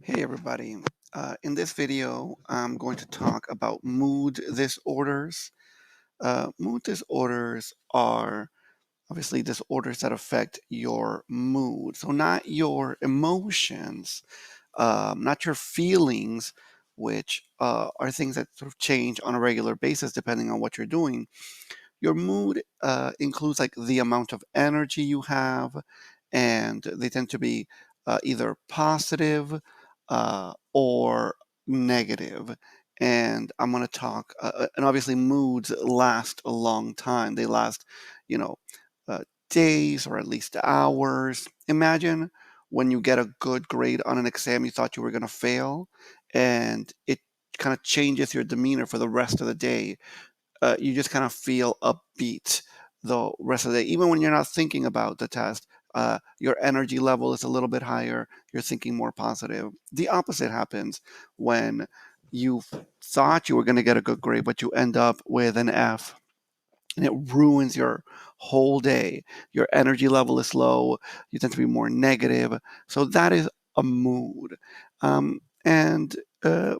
Hey everybody. In this video, I'm going to talk about mood disorders. Mood disorders are obviously disorders that affect your mood. So not your emotions, not your feelings, which are things that sort of change on a regular basis depending on what you're doing. Your mood includes like the amount of energy you have, and they tend to be either positive or negative. And I'm going to talk, and obviously moods last a long time. They last, you know, uh, days or at least hours. Imagine when you get a good grade on an exam you thought you were going to fail, and it kind of changes your demeanor for the rest of the day. You just kind of feel upbeat the rest of the day. Even when you're not thinking about the test, your energy level is a little bit higher. You're thinking more positive. The opposite happens when you thought you were going to get a good grade, but you end up with an F, and it ruins your whole day. Your energy level is low. You tend to be more negative. So that is a mood. And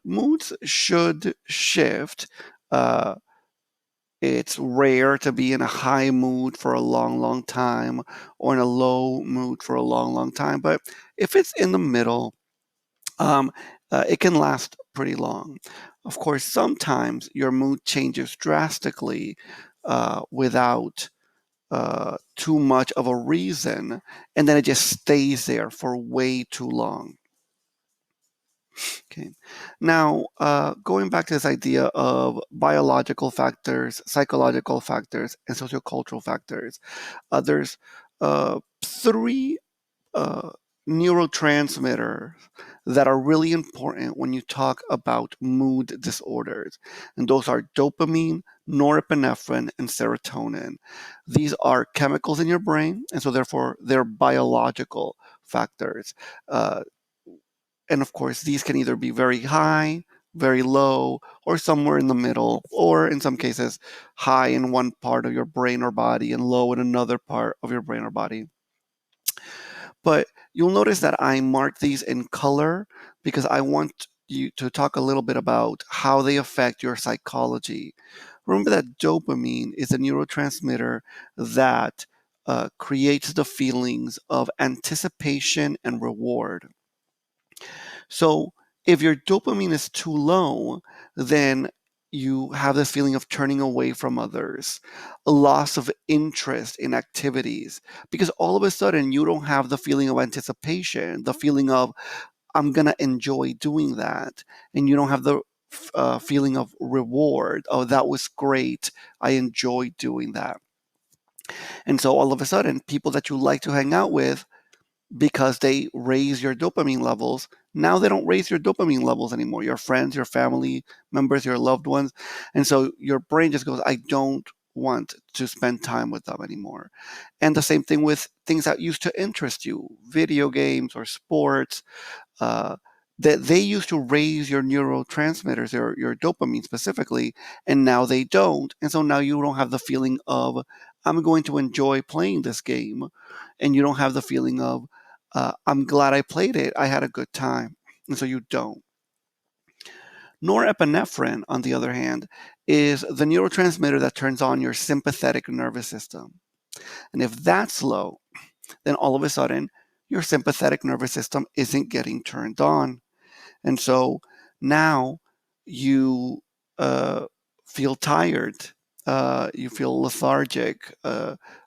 moods should shift. Uh, it's rare to be in a high mood for a long, long time or in a low mood for a long, long time. But if it's in the middle, um, it can last pretty long. Of course, sometimes your mood changes drastically without too much of a reason, and then it just stays there for way too long. Okay. Now, going back to this idea of biological factors, psychological factors, and sociocultural factors, there's three uh, neurotransmitters that are really important when you talk about mood disorders. And those are dopamine, norepinephrine, and serotonin. These are chemicals in your brain, and so therefore they're biological factors. Uh, and of course, these can either be very high, very low, or somewhere in the middle, or in some cases, high in one part of your brain or body and low in another part of your brain or body. But you'll notice that I mark these in color because I want you to talk a little bit about how they affect your psychology. Remember that dopamine is a neurotransmitter that creates the feelings of anticipation and reward. So if your dopamine is too low, then you have this feeling of turning away from others, a loss of interest in activities, because all of a sudden you don't have the feeling of anticipation, the feeling of, I'm going to enjoy doing that. And you don't have the feeling of reward. Oh, that was great. I enjoyed doing that. And so all of a sudden, people that you like to hang out with, because they raise your dopamine levels. Now they don't raise your dopamine levels anymore. Your friends, your family members, your loved ones. And so your brain just goes, I don't want to spend time with them anymore. And the same thing with things that used to interest you, video games or sports, uh, that they used to raise your neurotransmitters, your dopamine specifically, and now they don't. And so now you don't have the feeling of, I'm going to enjoy playing this game. And you don't have the feeling of, I'm glad I played it. I had a good time. And so you don't. Norepinephrine, on the other hand, is the neurotransmitter that turns on your sympathetic nervous system. And if that's low, then all of a sudden, your sympathetic nervous system isn't getting turned on. And so now you feel tired, you feel lethargic,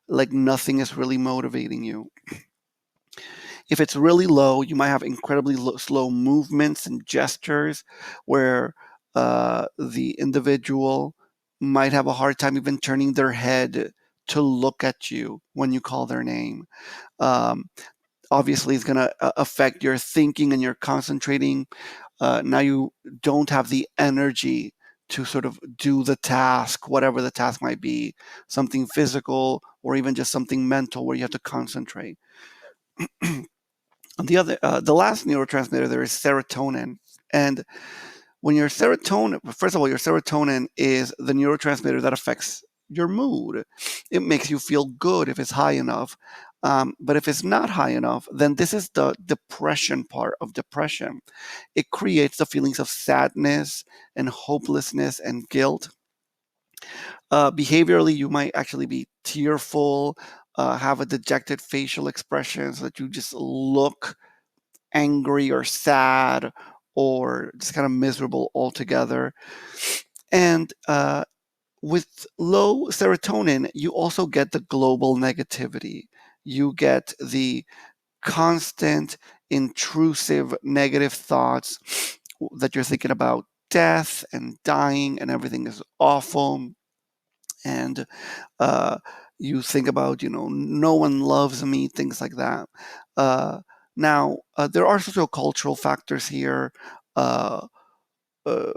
like nothing is really motivating you. If it's really low, you might have incredibly slow movements and gestures where the individual might have a hard time even turning their head to look at you when you call their name. Um, Obviously, it's going to affect your thinking and your concentrating. Now you don't have the energy to sort of do the task, whatever the task might be, something physical or even just something mental where you have to concentrate. The last neurotransmitter there is serotonin, and when your serotonin, first of all, your serotonin is the neurotransmitter that affects your mood. It makes you feel good if it's high enough. But if it's not high enough, then this is the depression part of depression. It creates the feelings of sadness and hopelessness and guilt. Behaviorally, you might actually be tearful, have a dejected facial expression so that you just look angry or sad or just kind of miserable altogether. And with low serotonin, you also get the global negativity. You get the constant, intrusive, negative thoughts that you're thinking about death and dying and everything is awful. And uh, you think about, no one loves me, things like that. Uh, now, there are sociocultural factors here. Uh, uh,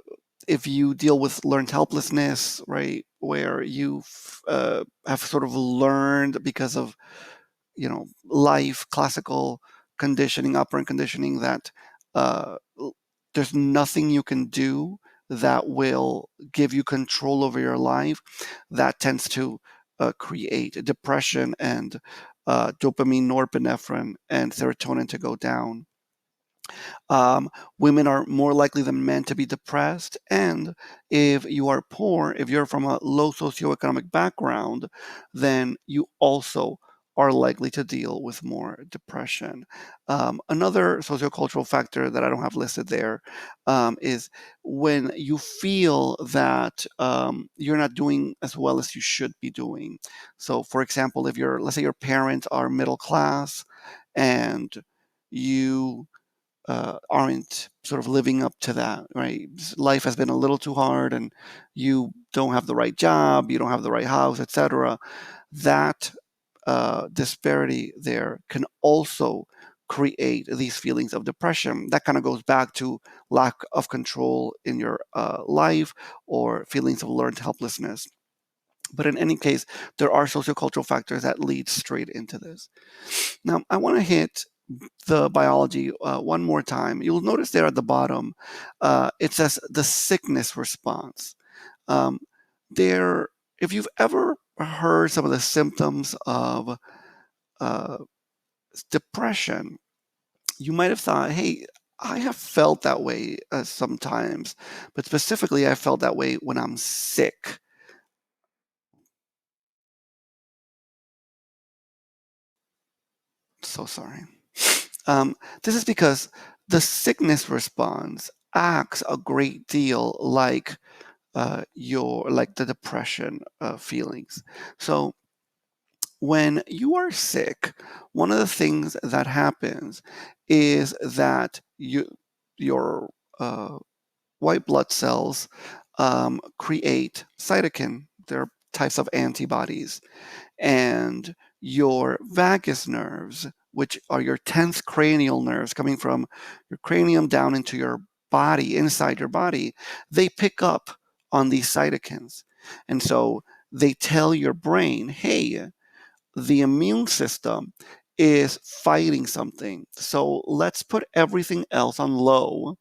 if you deal with learned helplessness, right, where you have sort of learned because of life, classical conditioning, operant conditioning, that uh, there's nothing you can do that will give you control over your life, that tends to create depression and dopamine, norepinephrine, and serotonin to go down. Um, Women are more likely than men to be depressed. And if you are poor, if you're from a low socioeconomic background, then you also are likely to deal with more depression. Another sociocultural factor that I don't have listed there is when you feel that you're not doing as well as you should be doing. So, for example, if let's say your parents are middle class and you aren't sort of living up to that, right? Life has been a little too hard, and you don't have the right job, you don't have the right house, etc. That disparity there can also create these feelings of depression. That kind of goes back to lack of control in your life or feelings of learned helplessness. But in any case, there are sociocultural factors that lead straight into this. Now, I want to hit the biology one more time. You'll notice there at the bottom, it says the sickness response. Um, there, if you've ever heard some of the symptoms of uh, depression, you might have thought, hey, I have felt that way sometimes, but specifically, I felt that way when I'm sick. So sorry. This is because the sickness response acts a great deal like your like the depression feelings. So when you are sick, one of the things that happens is that your white blood cells create cytokine. They're types of antibodies, and your vagus nerves, which are your 10th cranial nerves coming from your cranium down into your body, inside your body, they pick up on these cytokines. And so they tell your brain, hey, the immune system is fighting something. So let's put everything else on low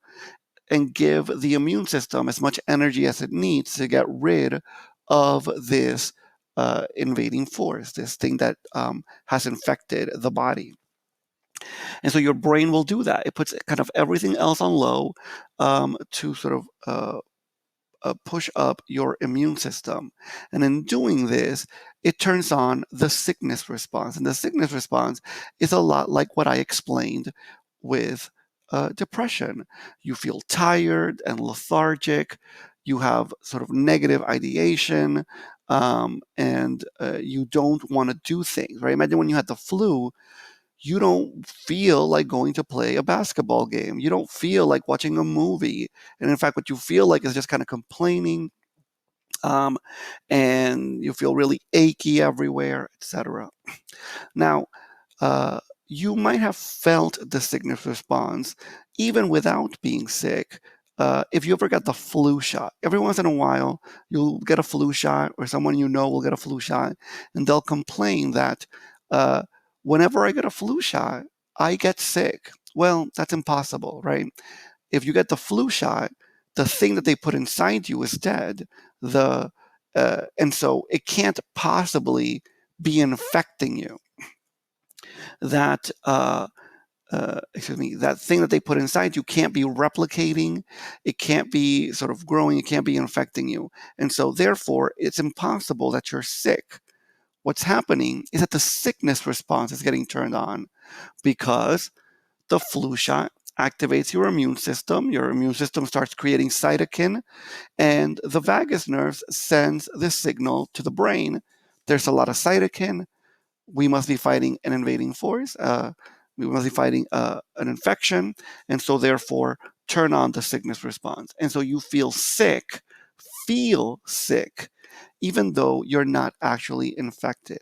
and give the immune system as much energy as it needs to get rid of this invading force, this thing that has infected the body. And so your brain will do that. It puts kind of everything else on low to sort of push up your immune system. And in doing this, it turns on the sickness response. And the sickness response is a lot like what I explained with depression. You feel tired and lethargic. You have sort of negative ideation, and you don't want to do things, right? Imagine when you had the flu, you don't feel like going to play a basketball game. You don't feel like watching a movie. And in fact, what you feel like is just kind of complaining, um, and you feel really achy everywhere, etc. Now, uh, you might have felt the sickness response even without being sick. If you ever got the flu shot, every once in a while, you'll get a flu shot, or someone you know will get a flu shot, and they'll complain that uh, whenever I get a flu shot, I get sick. Well, that's impossible, right? If you get the flu shot, the thing that they put inside you is dead. And so it can't possibly be infecting you. that that thing that they put inside you can't be replicating, it can't be sort of growing, it can't be infecting you. And so therefore it's impossible that you're sick. What's happening is that the sickness response is getting turned on because the flu shot activates your immune system starts creating cytokine, and the vagus nerve sends this signal to the brain. There's a lot of cytokine, we must be fighting an invading force. We must be fighting an infection, and so therefore turn on the sickness response. And so you feel sick, even though you're not actually infected.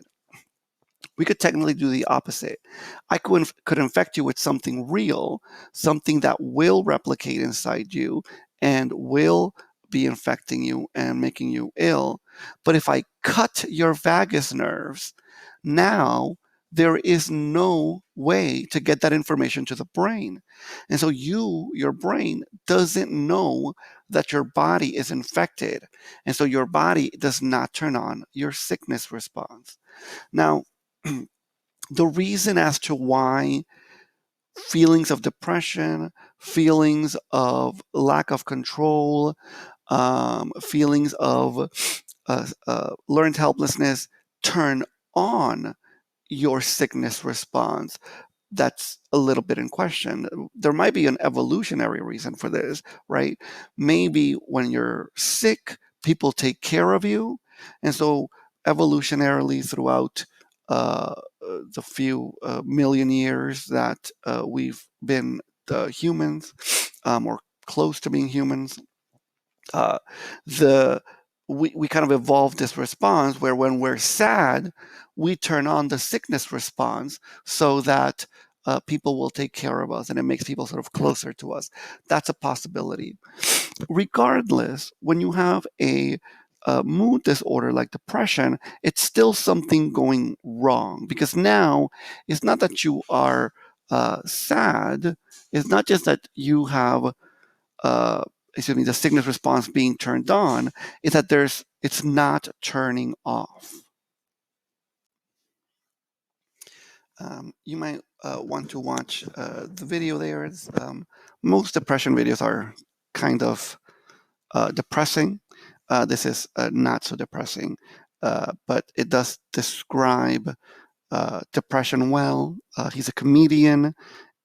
We could technically do the opposite. I could infect you with something real, something that will replicate inside you and will be infecting you and making you ill. But if I cut your vagus nerves, now there is no way to get that information to the brain. And so your brain doesn't know that your body is infected. And so your body does not turn on your sickness response. Now, the reason as to why feelings of depression, feelings of lack of control, feelings of learned helplessness turn on your sickness response, that's a little bit in question. There might be an evolutionary reason for this, right? Maybe when you're sick, people take care of you. And so, evolutionarily, throughout uh, the few million years that we've been humans, or close to being humans, uh, the we kind of evolved this response where when we're sad, we turn on the sickness response so that people will take care of us and it makes people sort of closer to us. That's a possibility. Regardless, when you have a mood disorder like depression, it's still something going wrong because now it's not that you are sad, it's not just that you have uh, the sickness response being turned on, is that it's not turning off. You might want to watch the video there. Most depression videos are kind of depressing. This is not so depressing, but it does describe depression well. He's a comedian,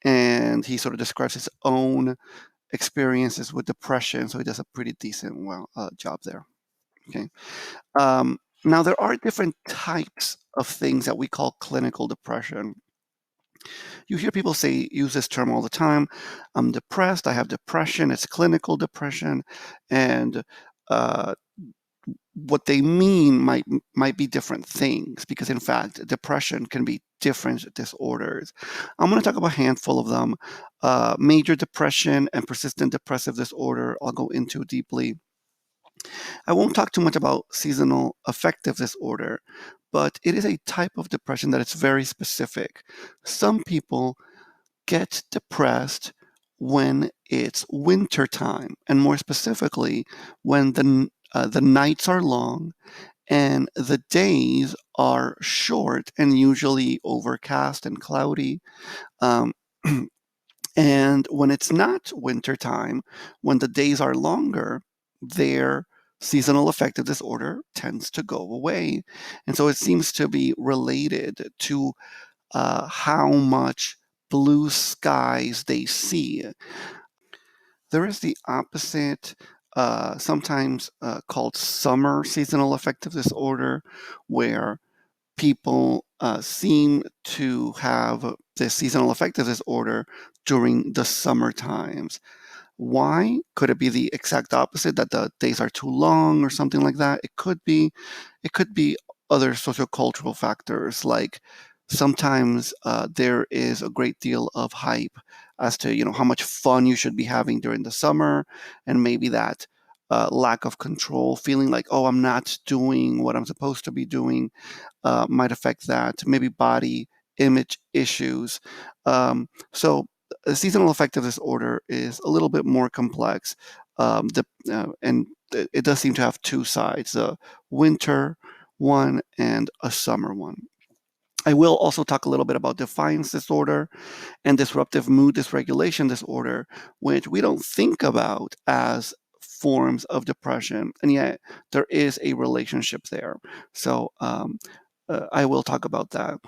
and he sort of describes his own experiences with depression, so he does a pretty decent job there. Okay. Now there are different types of things that we call clinical depression. You hear people use this term all the time. I'm depressed. I have depression. It's clinical depression, and uh, what they mean might be different things because, in fact, depression can be different disorders. I'm going to talk about a handful of them. Major depression and persistent depressive disorder, I'll go into deeply. I won't talk too much about seasonal affective disorder, but it is a type of depression that is very specific. Some people get depressed when it's winter time, and more specifically, when the nights are long and the days are short and usually overcast and cloudy. Um, and when it's not winter time, when the days are longer, their seasonal affective disorder tends to go away. And so it seems to be related to how much blue skies they see. There is the opposite, sometimes called summer seasonal affective disorder, where people seem to have this seasonal affective disorder during the summer times. Why? Could it be the exact opposite, that the days are too long or something like that? It could be. It could be other sociocultural factors, like sometimes there is a great deal of hype as to how much fun you should be having during the summer, and maybe that lack of control, feeling like, oh, I'm not doing what I'm supposed to be doing, might affect that. Maybe body image issues. So seasonal affective disorder is a little bit more complex, and it does seem to have two sides: a winter one and a summer one. I will also talk a little bit about defiance disorder and disruptive mood dysregulation disorder, which we don't think about as forms of depression, and yet there is a relationship there. So I will talk about that.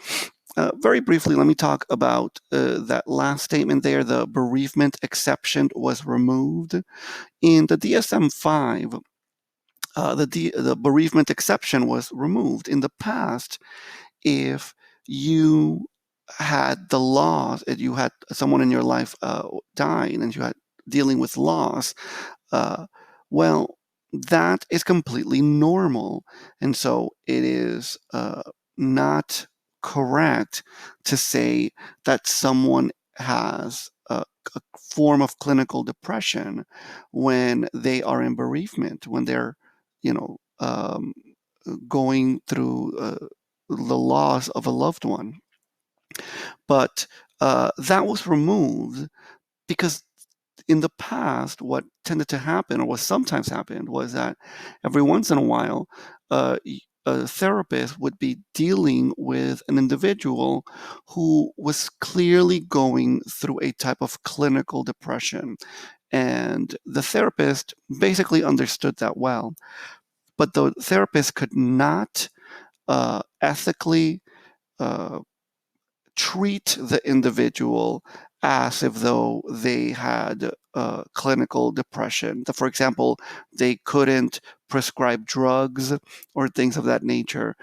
Very briefly, let me talk about that last statement there. The bereavement exception was removed. In the DSM-5, the bereavement exception was removed. In the past, if you had the loss, if you had someone in your life dying and you had dealing with loss, uh, well, that is completely normal. And so it is not correct to say that someone has a form of clinical depression when they are in bereavement, when they're, you know, going through the loss of a loved one. But that was removed because in the past, what tended to happen, or what sometimes happened, was that every once in a while, a therapist would be dealing with an individual who was clearly going through a type of clinical depression. And the therapist basically understood that well. But the therapist could not ethically uh, treat the individual as if though they had clinical depression. For example, they couldn't prescribe drugs or things of that nature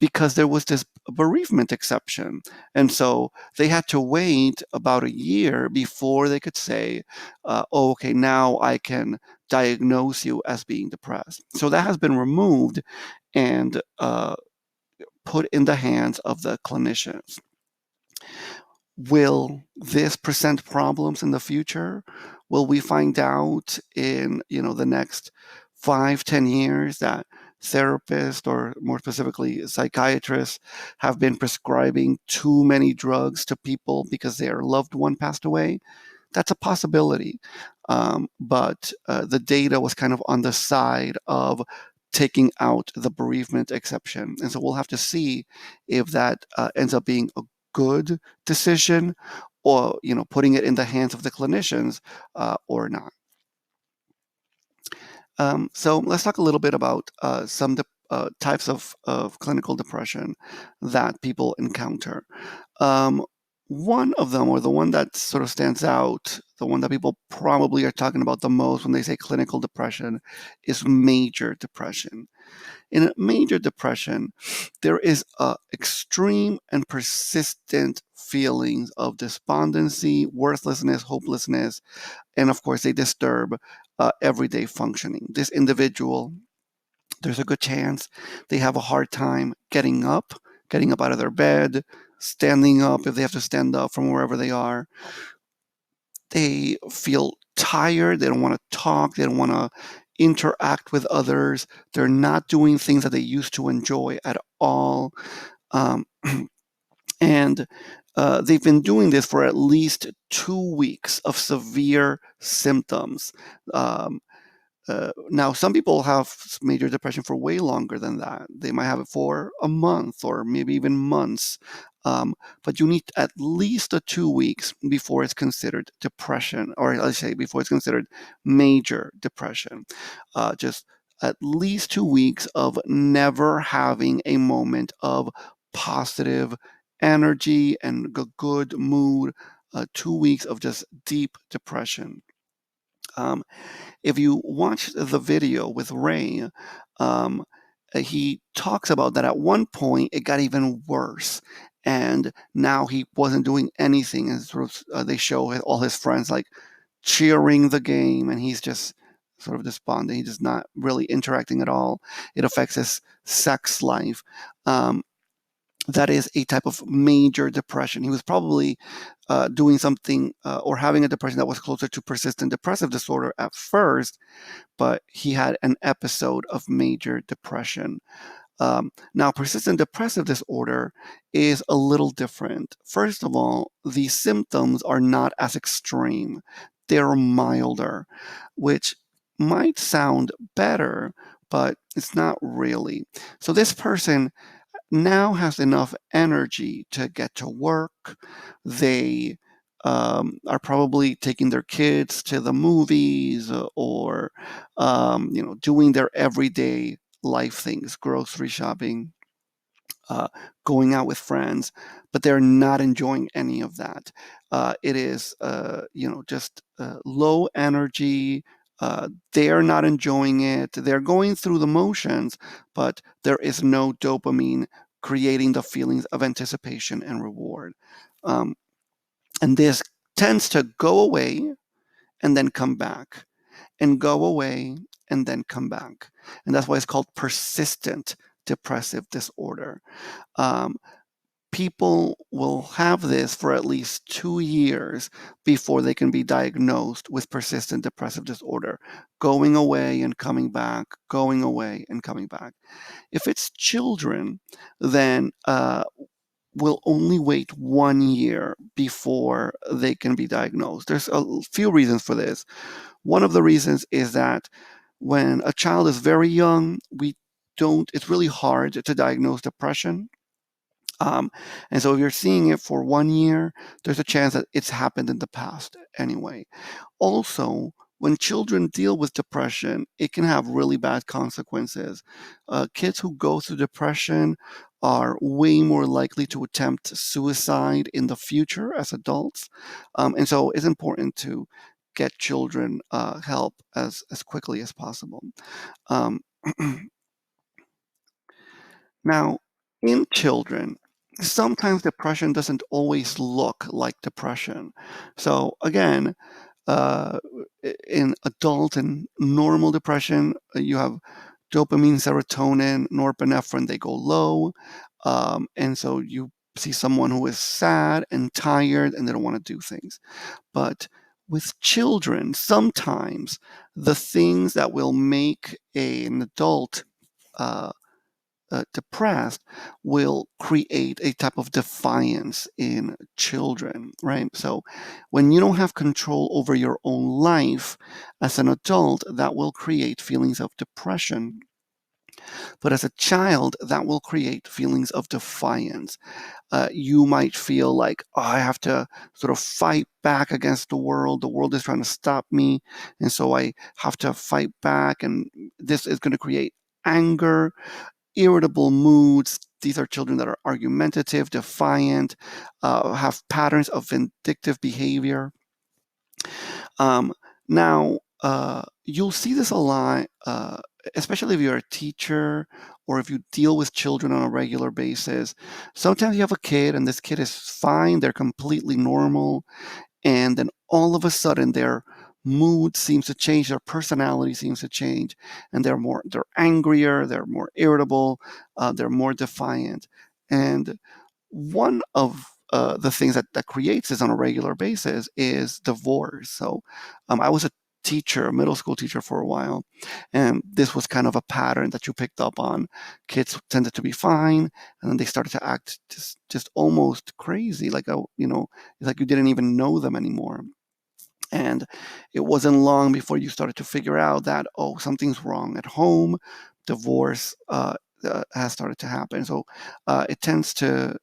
because there was this bereavement exception. And so they had to wait about a year before they could say, oh, okay, now I can diagnose you as being depressed. So that has been removed and put in the hands of the clinicians. Will this present problems in the future? Will we find out in the next 5-10 years that therapists, or more specifically psychiatrists, have been prescribing too many drugs to people because their loved one passed away? That's a possibility. But the data was kind of on the side of taking out the bereavement exception. And so we'll have to see if that ends up being a good decision, or putting it in the hands of the clinicians, or not. So let's talk a little bit about some types of clinical depression that people encounter. Um, one of them, or the one that sort of stands out, the one that people probably are talking about the most when they say clinical depression, is major depression. In major depression, there is extreme and persistent feelings of despondency, worthlessness, hopelessness, and of course, they disturb everyday functioning. This individual, there's a good chance they have a hard time getting up out of their bed, standing up if they have to stand up from wherever they are. They feel tired. They don't want to talk. They don't want to interact with others. They're not doing things that they used to enjoy at all. Um, and they've been doing this for at least 2 weeks of severe symptoms. Um, Now, some people have major depression for way longer than that. They might have it for a month or maybe even months. But you need at least 2 weeks before it's considered depression, or let's say before it's considered major depression. Just at least 2 weeks of never having a moment of positive energy and good mood. 2 weeks of just deep depression. Um, if you watch the video with Ray, um, he talks about that at one point it got even worse, and now he wasn't doing anything, and sort of they show all his friends like cheering the game, and he's just sort of despondent. He's just not really interacting at all. It affects his sex life. That is a type of major depression. He was probably doing something or having a depression that was closer to persistent depressive disorder at first, but he had an episode of major depression. Now, persistent depressive disorder is a little different. First of all, the symptoms are not as extreme, they're milder, which might sound better, but it's not really. So, this person now has enough energy to get to work. They are probably taking their kids to the movies, or doing their everyday life things, grocery shopping, uh, going out with friends, but they're not enjoying any of that. It is, just low energy. They're not enjoying it. They're going through the motions, but there is no dopamine creating the feelings of anticipation and reward. Um, and this tends to go away and then come back, and go away and then come back. And that's why it's called persistent depressive disorder. Um, People will have this for at least 2 years before they can be diagnosed with persistent depressive disorder, going away and coming back, going away and coming back. If it's children, then we'll only wait 1 year before they can be diagnosed. There's a few reasons for this. One of the reasons is that when a child is very young, it's really hard to diagnose depression. Um, and so if you're seeing it for 1 year, there's a chance that it's happened in the past anyway. Also, when children deal with depression, it can have really bad consequences. Kids who go through depression are way more likely to attempt suicide in the future as adults. And so it's important to get children help as quickly as possible. Um, Now, in children, sometimes depression doesn't always look like depression. So again, uh, in adult and normal depression, you have dopamine, serotonin, norepinephrine, they go low. And so you see someone who is sad and tired and they don't want to do things. But with children, sometimes the things that will make an adult uh, depressed will create a type of defiance in children, right? So when you don't have control over your own life as an adult, that will create feelings of depression. But as a child, that will create feelings of defiance. You might feel like, oh, I have to sort of fight back against the world. The world is trying to stop me. And so I have to fight back. And this is going to create anger, irritable moods. These are children that are argumentative, defiant, have patterns of vindictive behavior. Um, Now, you'll see this a lot, especially if you're a teacher or if you deal with children on a regular basis. Sometimes you have a kid and this kid is fine, they're completely normal, and then all of a sudden their mood seems to change, their personality seems to change, and they're angrier, they're more irritable, they're more defiant. And one of the things that creates this on a regular basis is divorce. So I was a teacher, a middle school teacher for a while, and this was kind of a pattern that you picked up on. Kids tended to be fine, and then they started to act just almost crazy, like like you didn't even know them anymore. And it wasn't long before you started to figure out that, oh, something's wrong at home. Divorce has started to happen. So it tends to,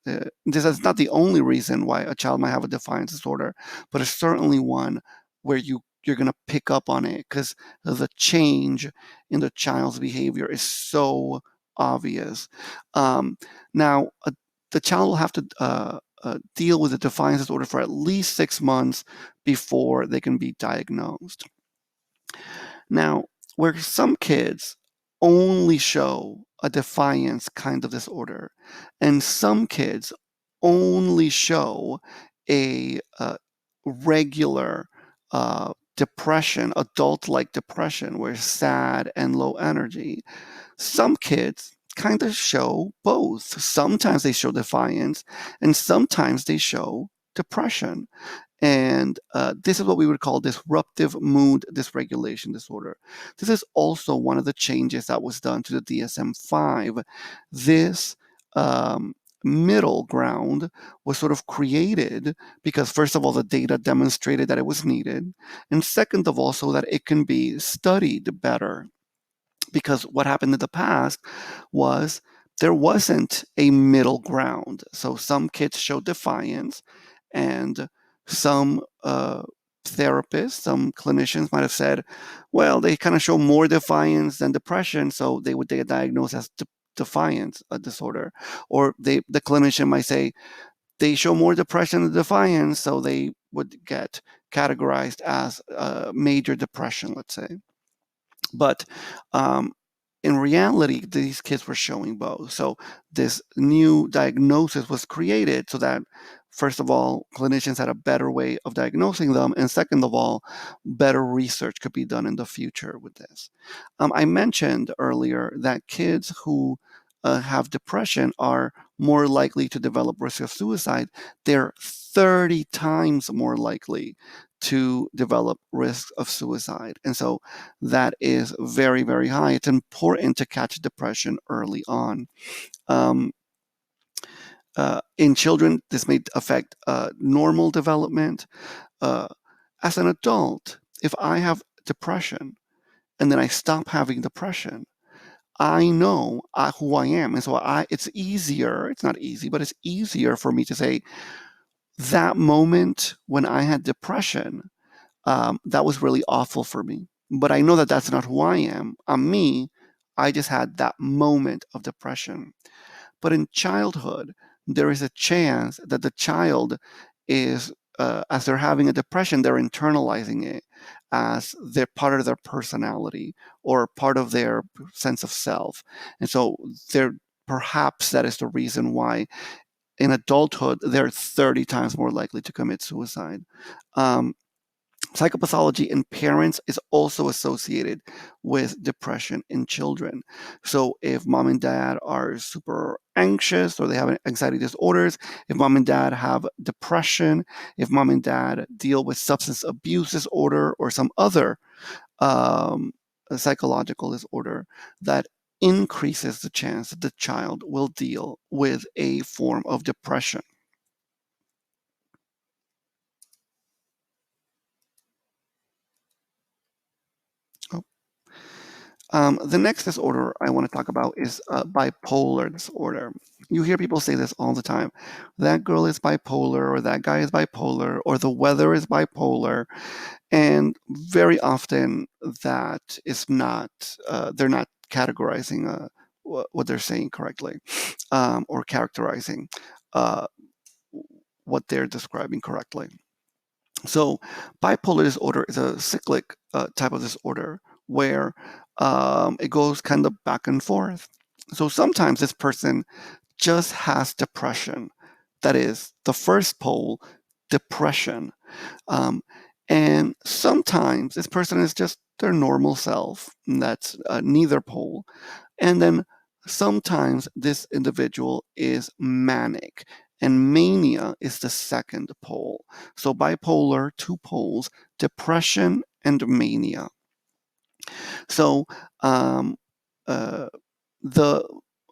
this is not the only reason why a child might have a defiance disorder, but it's certainly one where you're going to pick up on it because the change in the child's behavior is so obvious. Um, Now, the child will have to deal with the defiance disorder for at least 6 months before they can be diagnosed. Now, where some kids only show a defiance kind of disorder, and some kids only show a regular depression, adult like depression, where sad and low energy, some kids kind of show both. Sometimes they show defiance, and sometimes they show depression. And this is what we would call disruptive mood dysregulation disorder. This is also one of the changes that was done to the DSM-5. This middle ground was sort of created because, first of all, the data demonstrated that it was needed, and second of all, so that it can be studied better. Because what happened in the past was there wasn't a middle ground. So some kids showed defiance, and some therapists, some clinicians might have said, well, they kind of show more defiance than depression, so they would get diagnosed as defiance disorder. Or the clinician might say they show more depression than defiance, so they would get categorized as major depression, let's say. But in reality, these kids were showing both. So this new diagnosis was created so that, first of all, clinicians had a better way of diagnosing them, and second of all, better research could be done in the future with this. I mentioned earlier that kids who have depression are more likely to develop risk of suicide. They're 30 times more likely to develop risk of suicide. And so that is very, very high. It's important to catch depression early on. Um, in children, this may affect normal development. Uh, as an adult, if I have depression and then I stop having depression, I know who I am. And so it's easier, it's not easy, but it's easier for me to say that moment when I had depression, that was really awful for me. But I know that that's not who I am. I'm me. I just had that moment of depression. But in childhood, there is a chance that the child is, as they're having a depression, they're internalizing it as they're part of their personality or part of their sense of self. And so they're perhaps that is the reason why in adulthood they're 30 times more likely to commit suicide. Um, Psychopathology in parents is also associated with depression in children. So if mom and dad are super anxious or they have anxiety disorders, if mom and dad have depression, if mom and dad deal with substance abuse disorder or some other um, psychological disorder, that increases the chance that the child will deal with a form of depression. The next disorder I want to talk about is bipolar disorder. You hear people say this all the time. That girl is bipolar, or that guy is bipolar, or the weather is bipolar. And very often that is not, they're not categorizing what they're saying correctly, or characterizing uh, what they're describing correctly. So, bipolar disorder is a cyclic type of disorder where it goes kind of back and forth. So, sometimes this person just has depression. That is the first pole, depression. Um, and sometimes this person is just their normal self. And that's neither pole. And then sometimes this individual is manic, and mania is the second pole. So bipolar, two poles, depression and mania. So um, uh, the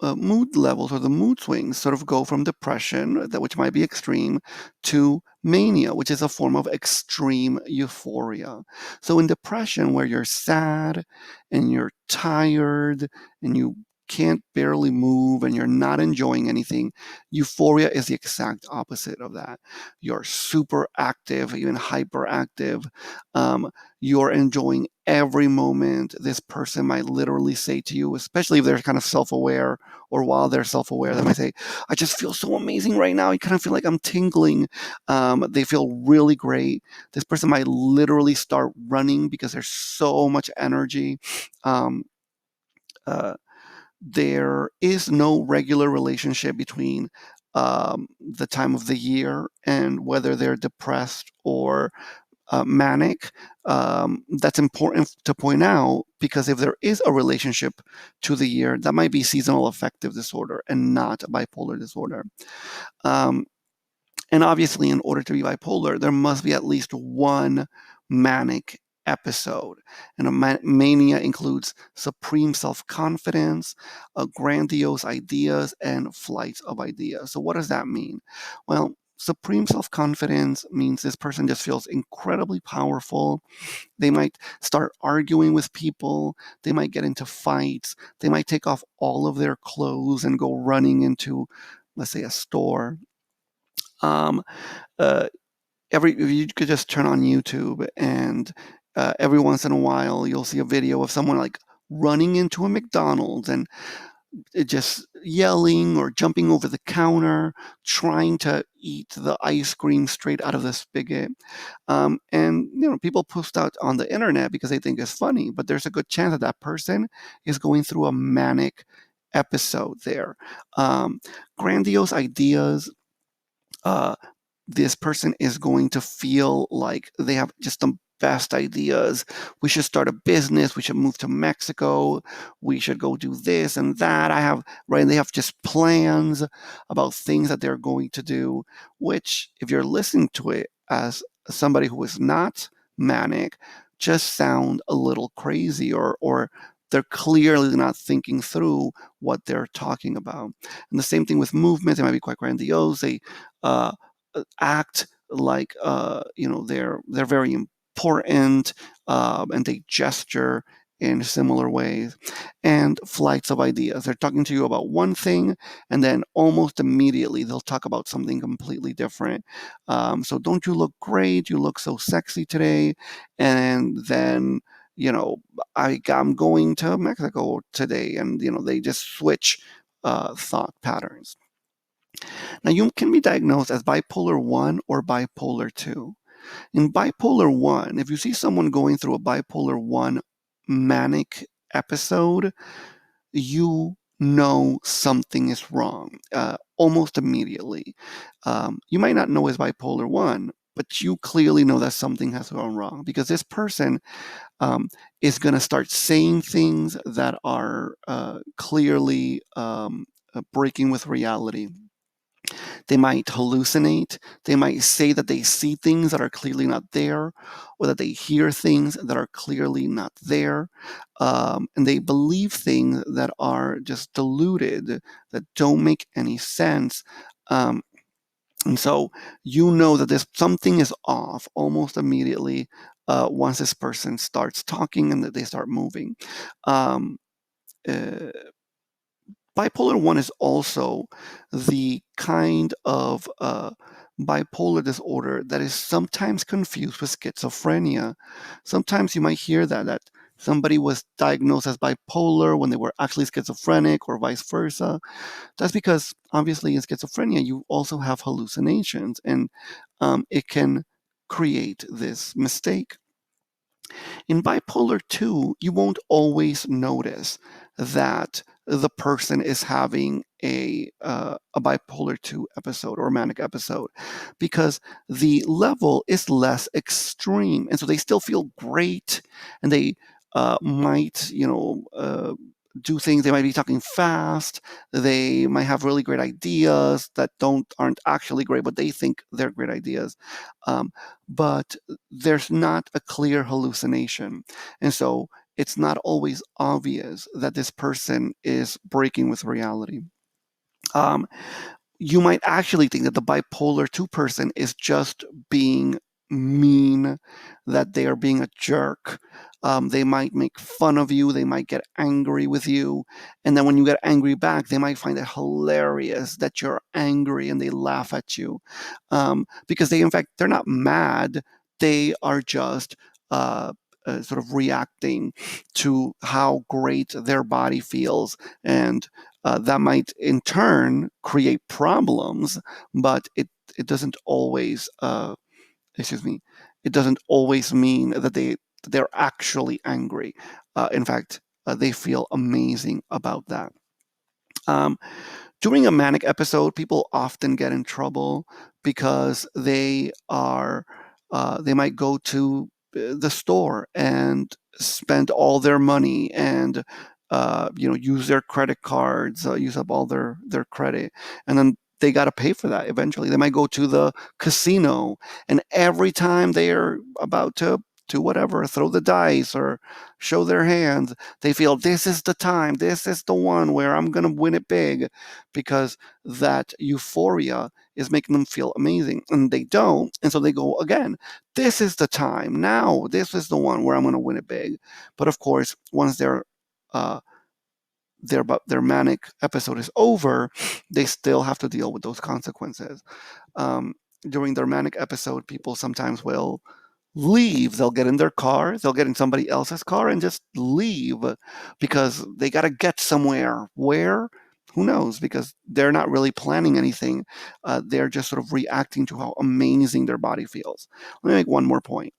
mood levels or the mood swings sort of go from depression, which might be extreme, to mania, which is a form of extreme euphoria. So in depression, where you're sad and you're tired and you can't barely move and you're not enjoying anything, euphoria is the exact opposite of that. You're super active, even hyperactive. You're enjoying every moment. This person might literally say to you, especially if they're kind of self-aware, or while they're self-aware, they might say, I just feel so amazing right now. I kind of feel like I'm tingling. They feel really great. This person might literally start running because there's so much energy. Um, uh, there is no regular relationship between the time of the year and whether they're depressed or manic. That's important to point out, because if there is a relationship to the year, that might be seasonal affective disorder and not bipolar disorder. Um, and obviously, in order to be bipolar, there must be at least one manic episode. And a mania includes supreme self confidence, grandiose ideas, and flights of ideas. So, what does that mean? Well, supreme self-confidence means this person just feels incredibly powerful. They might start arguing with people. They might get into fights. They might take off all of their clothes and go running into, let's say, a store. Um, uh, if you could just turn on YouTube, and every once in a while you'll see a video of someone like running into a McDonald's and just yelling or jumping over the counter, trying to eat the ice cream straight out of the spigot. And people post out on the internet because they think it's funny, but there's a good chance that that person is going through a manic episode there. Um, Grandiose ideas. Uh, this person is going to feel like they have just the best ideas. We should start a business. We should move to Mexico. We should go do this and that. Right? They have just plans about things that they're going to do, which, if you're listening to it as somebody who is not manic, just sound a little crazy, or they're clearly not thinking through what they're talking about. And the same thing with movements. They might be quite grandiose. They uh, act like they're very important, and they gesture in similar ways. And flights of ideas. They're talking to you about one thing, and then almost immediately they'll talk about something completely different. So don't you look great? You look so sexy today. And then I'm going to Mexico today, and they just switch thought patterns. Now, you can be diagnosed as bipolar 1 or bipolar 2. In bipolar 1, if you see someone going through a bipolar 1 manic episode, you know something is wrong almost immediately. You might not know it's bipolar 1, but you clearly know that something has gone wrong, because this person is going to start saying things that are clearly breaking with reality. They might hallucinate. They might say that they see things that are clearly not there, or that they hear things that are clearly not there. And they believe things that are just diluted, that don't make any sense. And so you know that there's something is off almost immediately once this person starts talking and that they start moving. Um, uh, Bipolar 1 is also the kind of bipolar disorder that is sometimes confused with schizophrenia. Sometimes you might hear that somebody was diagnosed as bipolar when they were actually schizophrenic, or vice versa. That's because, obviously, in schizophrenia, you also have hallucinations, and it can create this mistake. In bipolar 2, you won't always notice that the person is having a bipolar 2 episode or a manic episode, because the level is less extreme. And so they still feel great, and they might, do things. They might be talking fast. They might have really great ideas that aren't actually great, but they think they're great ideas. Um, but there's not a clear hallucination. And so it's not always obvious that this person is breaking with reality. Um, you might actually think that the bipolar 2 person is just being mean, that they are being a jerk. They might make fun of you. They might get angry with you. And then when you get angry back, they might find it hilarious that you're angry, and they laugh at you. Because in fact, they're not mad. They are just sort of reacting to how great their body feels. And that might in turn create problems, but it doesn't always excuse me, it doesn't always mean that they're actually angry. In fact, they feel amazing about that. Um, During a manic episode, people often get in trouble because they might go to the store and spend all their money, and use their credit cards, use up all their credit, and then they got to pay for that eventually. They might go to the casino, and every time they are about to whatever, throw the dice or show their hands, they feel this is the time, this is the one where I'm going to win it big, because that euphoria is making them feel amazing, and they don't, and so they go again. This is the time now. This is the one where I'm going to win it big. But of course, once uh, their manic episode is over, they still have to deal with those consequences. Um, During their manic episode, people sometimes will leave. They'll get in their car, they'll get in somebody else's car and just leave because they got to get somewhere. Where? Who knows? Because they're not really planning anything. They're just sort of reacting to how amazing their body feels. Let me make one more point.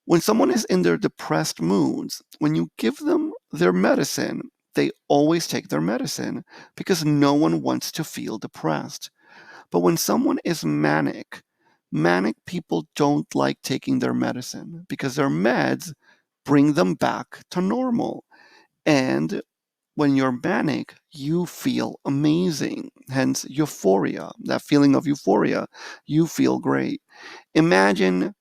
When someone is in their depressed moods, when you give them their medicine, they always take their medicine because no one wants to feel depressed. But when someone is manic people don't like taking their medicine because their meds bring them back to normal. And when you're manic, you feel amazing, hence euphoria, that feeling of euphoria. You feel great. Imagine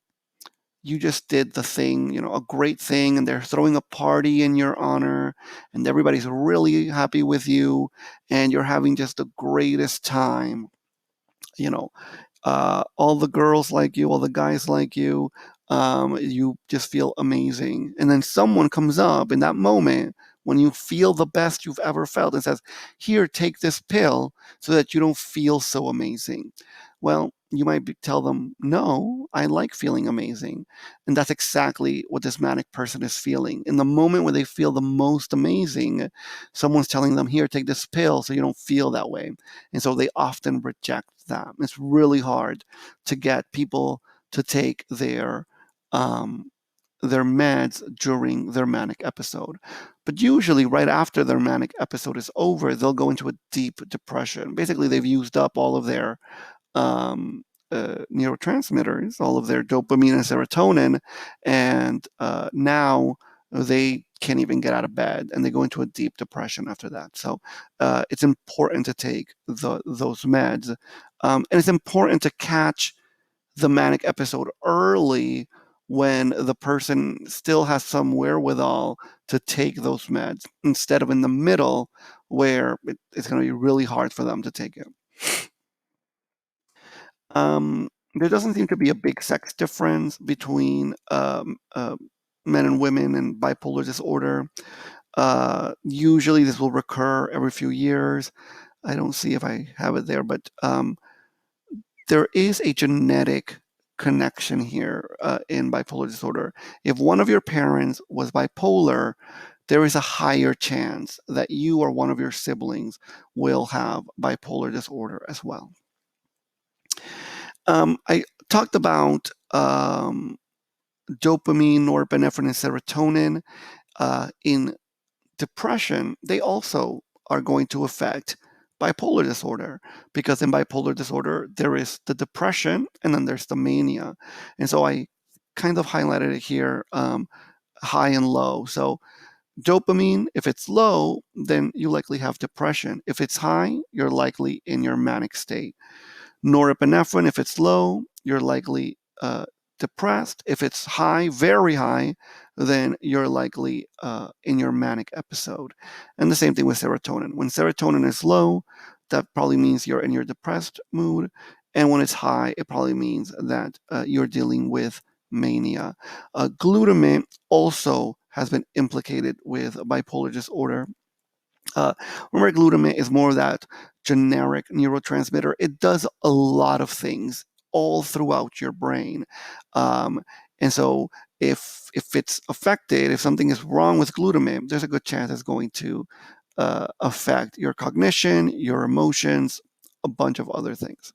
you just did the thing, a great thing, and they're throwing a party in your honor, and everybody's really happy with you, and you're having just the greatest time. You know, all the girls like you, all the guys like you. You just feel amazing. And then someone comes up in that moment when you feel the best you've ever felt and says, "Here, take this pill so that you don't feel so amazing." Well, you might tell them, "No, I like feeling amazing." And that's exactly what this manic person is feeling. In the moment where they feel the most amazing, someone's telling them, "Here, take this pill so you don't feel that way." And so they often reject that. It's really hard to get people to take um, their meds during their manic episode. But usually, right after their manic episode is over, they'll go into a deep depression. Basically, they've used up all of their um, neurotransmitters, all of their dopamine and serotonin, and now they can't even get out of bed, and they go into a deep depression after that. So it's important to take those meds, and it's important to catch the manic episode early when the person still has some wherewithal to take those meds instead of in the middle where it's going to be really hard for them to take it. There doesn't seem to be a big sex difference between men and women in bipolar disorder. Usually, this will recur every few years. I don't see if I have it there, but there is a genetic connection here in bipolar disorder. If one of your parents was bipolar, there is a higher chance that you or one of your siblings will have bipolar disorder as well. I talked about dopamine, norepinephrine, and serotonin. In depression, they also are going to affect bipolar disorder because in bipolar disorder, there is the depression and then there's the mania. And so I kind of highlighted it here, high and low. So dopamine, if it's low, then you likely have depression. If it's high, you're likely in your manic state. Norepinephrine, if it's low, you're likely depressed. If it's high, very high, then you're likely in your manic episode. And the same thing with serotonin. When serotonin is low, that probably means you're in your depressed mood. And when it's high, it probably means that you're dealing with mania. Glutamate also has been implicated with bipolar disorder. Remember, glutamate is more of that generic neurotransmitter. It does a lot of things all throughout your brain. Um, and so if it's affected, if something is wrong with glutamate, there's a good chance it's going to affect your cognition, your emotions, a bunch of other things.